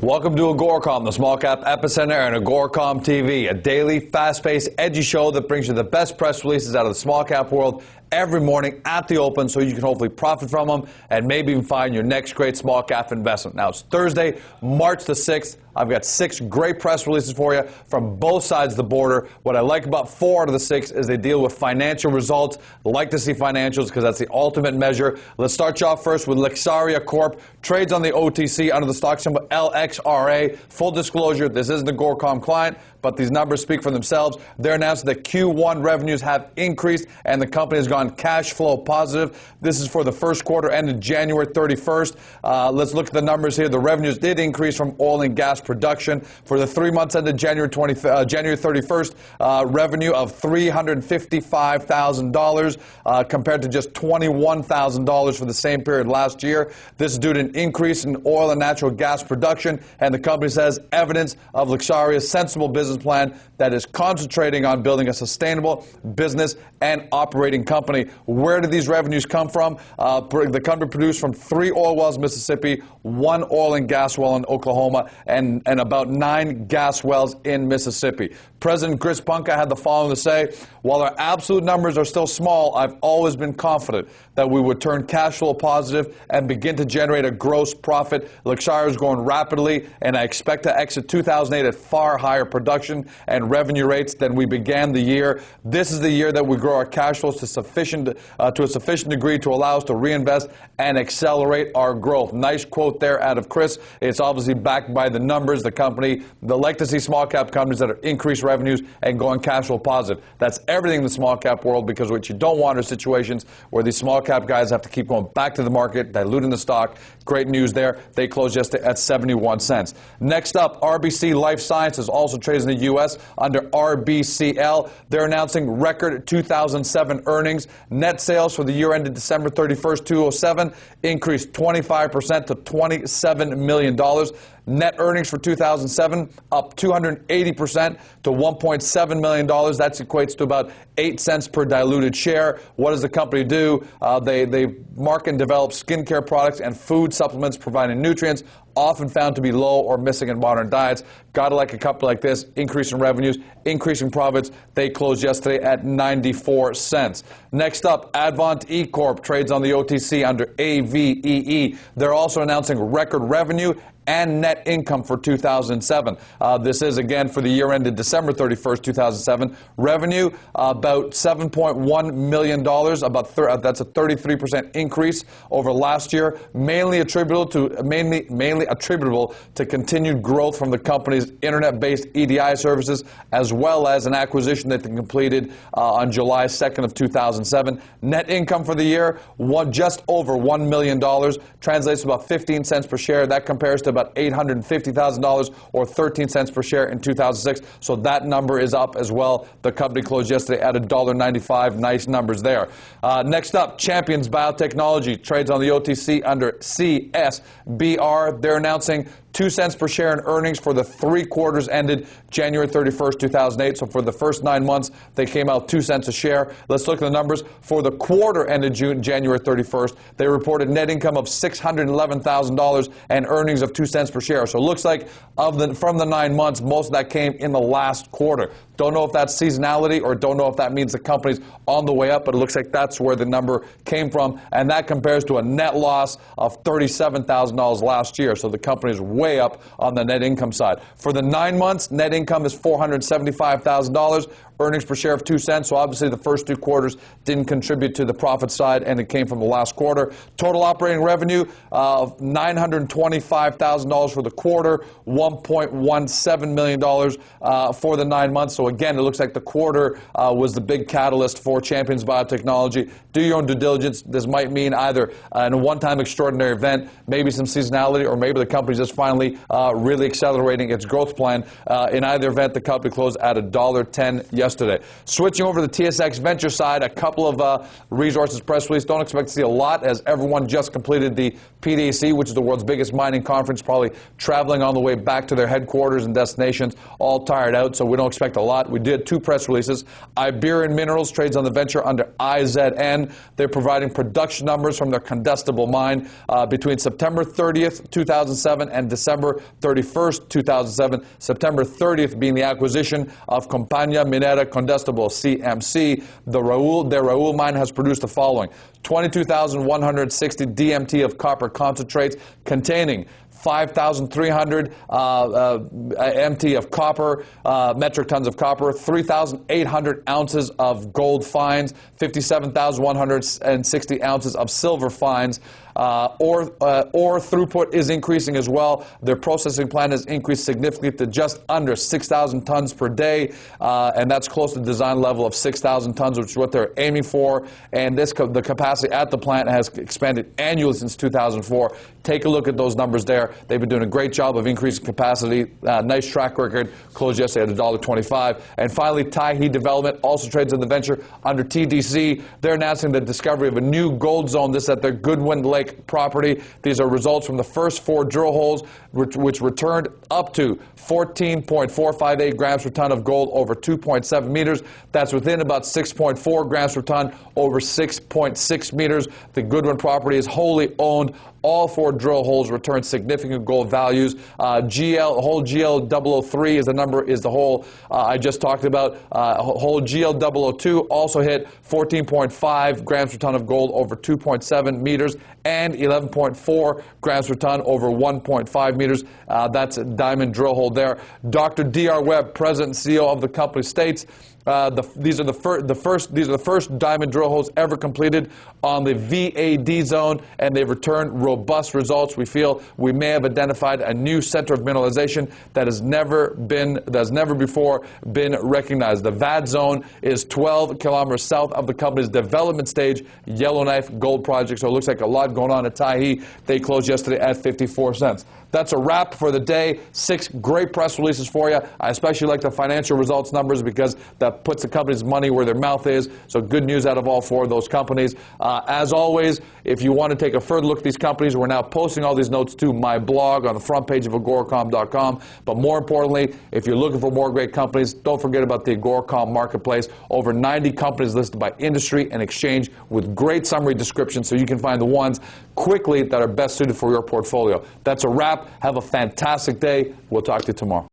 Welcome to AGORACOM, the Small Cap Epicenter, and AGORACOM TV, a daily, fast-paced, edgy show that brings you the best press releases out of the small cap world every morning at the open, so you can hopefully profit from them and maybe even find your next great small cap investment. Now, it's Thursday, March the 6th. I've got 6 great press releases for you from both sides of the border. What I like about 4 out of the 6 is they deal with financial results. I like to see financials because that's the ultimate measure. Let's start you off first with Lexaria Corp. Trades on the OTC under the stock symbol LXRA. Full disclosure, this isn't a AGORACOM client, but these numbers speak for themselves. They're announcing that Q1 revenues have increased and the company has gone cash flow positive. This is for the first quarter ended January 31st. Let's look at the numbers here. The revenues did increase from oil and gas production. For the 3 months ended January 31st, revenue of $355,000 compared to just $21,000 for the same period last year. This is due to an increase in oil and natural gas production, and the company says evidence of Lexaria's sensible business plan that is concentrating on building a sustainable business and operating company. Where did these revenues come from? The company produced from 3 oil wells in Mississippi, 1 oil and gas well in Oklahoma, and about 9 gas wells in Mississippi. President Chris Punka had the following to say: while our absolute numbers are still small, I've always been confident that we would turn cash flow positive and begin to generate a gross profit. Lexaria is growing rapidly, and I expect to exit 2008 at far higher production and revenue rates than we began the year. This is the year that we grow our cash flows to a sufficient degree to allow us to reinvest and accelerate our growth. Nice quote there out of Chris. It's obviously backed by the numbers. The company, they like to see small cap companies that are increased revenues and going cash flow positive. That's everything in the small cap world, because what you don't want are situations where these small cap guys have to keep going back to the market, diluting the stock. Great news there. They closed yesterday at 71 cents. Next up, RBC Life Sciences also trades in the U.S. under RBCL. They're announcing record 2007 earnings. Net sales for the year ended December 31st, 2007 increased 25% to $27 million. Net earnings for 2007 up 280% to $1.7 million. That equates to about 8 cents per diluted share. What does the company do? They market and develop skincare products and food supplements providing nutrients often found to be low or missing in modern diets. Gotta like a company like this, increasing revenues, increasing profits. They closed yesterday at 94 cents. Next up, Advent E Corp trades on the OTC under AVEE. They're also announcing record revenue and net income for 2007. This is, again, for the year ended December 31st, 2007. Revenue, about $7.1 million. That's a 33% increase over last year, mainly attributable to continued growth from the company's internet-based EDI services, as well as an acquisition that they completed on July 2nd of 2007. Net income for the year, just over $1 million, translates to about 15 cents per share. That compares to about $850,000 or 13 cents per share in 2006. So that number is up as well. The company closed yesterday at $1.95. Nice numbers there. Next up, Champions Biotechnology trades on the OTC under CSBR. They're announcing 2 cents per share in earnings for the 3 quarters ended January 31st, 2008. So for the first 9 months, they came out 2 cents a share. Let's look at the numbers. For the quarter ended January 31st, they reported net income of $611,000 and earnings of 2 cents per share. So it looks like from the 9 months, most of that came in the last quarter. Don't know if that's seasonality or don't know if that means the company's on the way up, but it looks like that's where the number came from. And that compares to a net loss of $37,000 last year. So the company is way up on the net income side. For the 9 months, net income is $475,000. Earnings per share of 2 cents. So obviously the first 2 quarters didn't contribute to the profit side, and it came from the last quarter. Total operating revenue of $925,000 for the quarter, $1.17 million for the 9 months. So again, it looks like the quarter was the big catalyst for Champions Biotechnology. Do your own due diligence. This might mean either a one-time extraordinary event, maybe some seasonality, or maybe the company's just finally really accelerating its growth plan. In either event, the company closed at $1.10 yesterday. yesterday. Switching over to the TSX Venture side, a couple of resources press release. Don't expect to see a lot as everyone just completed the PDAC, which is the world's biggest mining conference, probably traveling on the way back to their headquarters and destinations, all tired out, so we don't expect a lot. We did 2 press releases. Iberian Minerals trades on the venture under IZN. They're providing production numbers from their condestable mine between September 30th, 2007 and December 31st, 2007. September 30th being the acquisition of Compañía Minera Condestable, CMC. Their Raúl mine has produced the following: 22,160 DMT of copper concentrates containing 5,300 MT of copper, metric tons of copper, 3,800 ounces of gold fines, 57,160 ounces of silver fines. Ore throughput is increasing as well. Their processing plant has increased significantly to just under 6,000 tons per day, and that's close to the design level of 6,000 tons, which is what they're aiming for. And the capacity at the plant has expanded annually since 2004. Take a look at those numbers there. They've been doing a great job of increasing capacity. Nice track record. Closed yesterday at $1.25. And finally, Tahi Development also trades in the venture under TDC. They're announcing the discovery of a new gold zone. This at their Goodwin Lake property. These are results from the first 4 drill holes, which returned up to 14.458 grams per ton of gold over 2.7 meters. That's within about 6.4 grams per ton over 6.6 meters. The Goodwin property is wholly owned. All 4 drill holes returned significant gold values. Hole GL003 is the hole I just talked about. Hole GL002 also hit 14.5 grams per ton of gold over 2.7 meters and 11.4 grams per ton over 1.5 meters. That's a diamond drill hole there. Dr. D.R. Webb, President and CEO of the company, states these are the first diamond drill holes ever completed on the VAD zone, and they've returned robust results. We feel we may have identified a new center of mineralization that has never before been recognized. The VAD zone is 12 kilometers south of the company's development stage Yellowknife Gold Project. So it looks like a lot going on at Tahi. They closed yesterday at 54 cents. That's a wrap for the day. 6 great press releases for you. I especially like the financial results numbers because that puts the company's money where their mouth is. So good news out of all 4 of those companies. As always, if you want to take a further look at these companies, we're now posting all these notes to my blog on the front page of AGORACOM.com. But more importantly, if you're looking for more great companies, don't forget about the AGORACOM marketplace. Over 90 companies listed by industry and exchange with great summary descriptions so you can find the ones quickly that are best suited for your portfolio. That's a wrap. Have a fantastic day. We'll talk to you tomorrow.